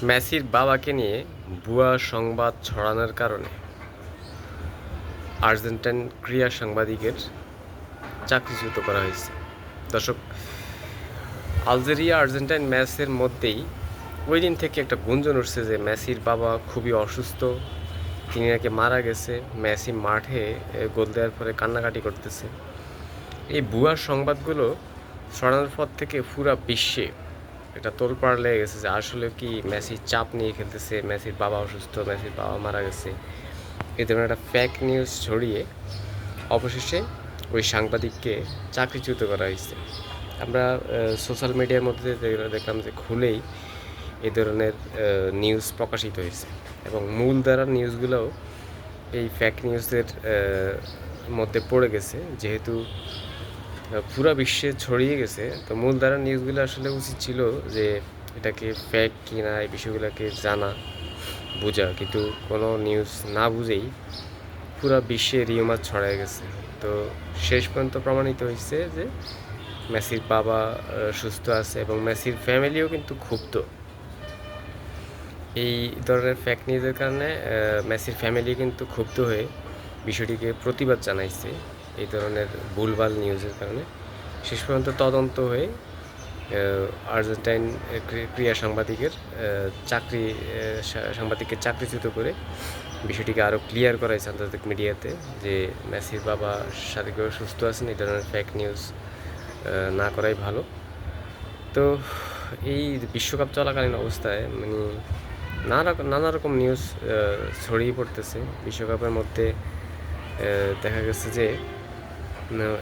মেসির বাবাকে নিয়ে ভুয়া সংবাদ ছড়ানোর কারণে আর্জেন্টাইন ক্রীড়া সাংবাদিকের চাকরিচ্যুত করা হয়েছে। দর্শক, আলজেরিয়া আর্জেন্টাইন ম্যাচের মধ্যেই ওই দিন থেকে একটা গুঞ্জন উঠছে যে মেসির বাবা খুবই অসুস্থ, তিনি নাকি মারা গেছে। মেসি মাঠে গোল দেওয়ার পরে কান্নাকাটি করতেছে। এই ভুয়া সংবাদগুলো ছড়ানোর পর থেকে পুরা বিশ্বে এটা তোলপাড় লেগে গেছে যে আসলে কি মেসি চাপ নিয়ে খেলতেছে, মেসির বাবা অসুস্থ, মেসির বাবা মারা গেছে। এই ধরনের একটা ফেক নিউজ ছড়িয়ে অবশেষে ওই সাংবাদিককে চাকরিচ্যুত করা হয়েছে। আমরা সোশ্যাল মিডিয়ার মধ্যে দেখলাম যে খুলেই এই ধরনের নিউজ প্রকাশিত হয়েছে এবং মূল ধারার নিউজগুলোও এই ফেক নিউজের মধ্যে পড়ে গেছে। যেহেতু পুরা বিশ্বে ছড়িয়ে গেছে, তো মূল ধারার নিউজগুলো আসলে উচিত ছিল যে এটাকে ফেক কিনা এই বিষয়গুলোকে জানা বোঝা, কিন্তু কোনো নিউজ না বুঝেই পুরা বিশ্বে রিউমার ছড়ায় গেছে। তো শেষ পর্যন্ত প্রমাণিত হয়েছে যে মেসির বাবা সুস্থ আছে এবং মেসির ফ্যামিলিও কিন্তু ক্ষুব্ধ। এই ধরনের ফেক নিউজের কারণে মেসির ফ্যামিলি কিন্তু ক্ষুব্ধ হয়ে বিষয়টিকে প্রতিবাদ জানাইছে। এই ধরনের ভুলভাল নিউজের কারণে শেষ পর্যন্ত তদন্ত হয়ে আর্জেন্টাইন ক্রীড়া সাংবাদিককে চাকরিচ্যুত করে বিষয়টিকে আরও ক্লিয়ার করা হয়েছে আন্তর্জাতিক মিডিয়াতে যে মেসির বাবা শারীরিকভাবে সুস্থ আছেন, এই ধরনের ফেক নিউজ না করাই ভালো। তো এই বিশ্বকাপ চলাকালীন অবস্থায় মানে নানা রকম নিউজ ছড়িয়ে পড়তেছে বিশ্বকাপের মধ্যে। দেখা গেছে যে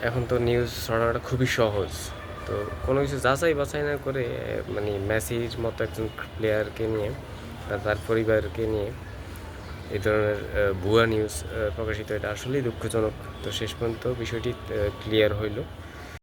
এখন তো নিউজ ছড়ানোটা খুবই সহজ। তো কোনো কিছু যাচাই বাছাই না করে মানে মেসির মতো একজন প্লেয়ারকে নিয়ে তার পরিবারকে নিয়ে এই ধরনের ভুয়া নিউজ প্রকাশিত, এটা আসলেই দুঃখজনক। তো শেষ পর্যন্ত বিষয়টি ক্লিয়ার হইল।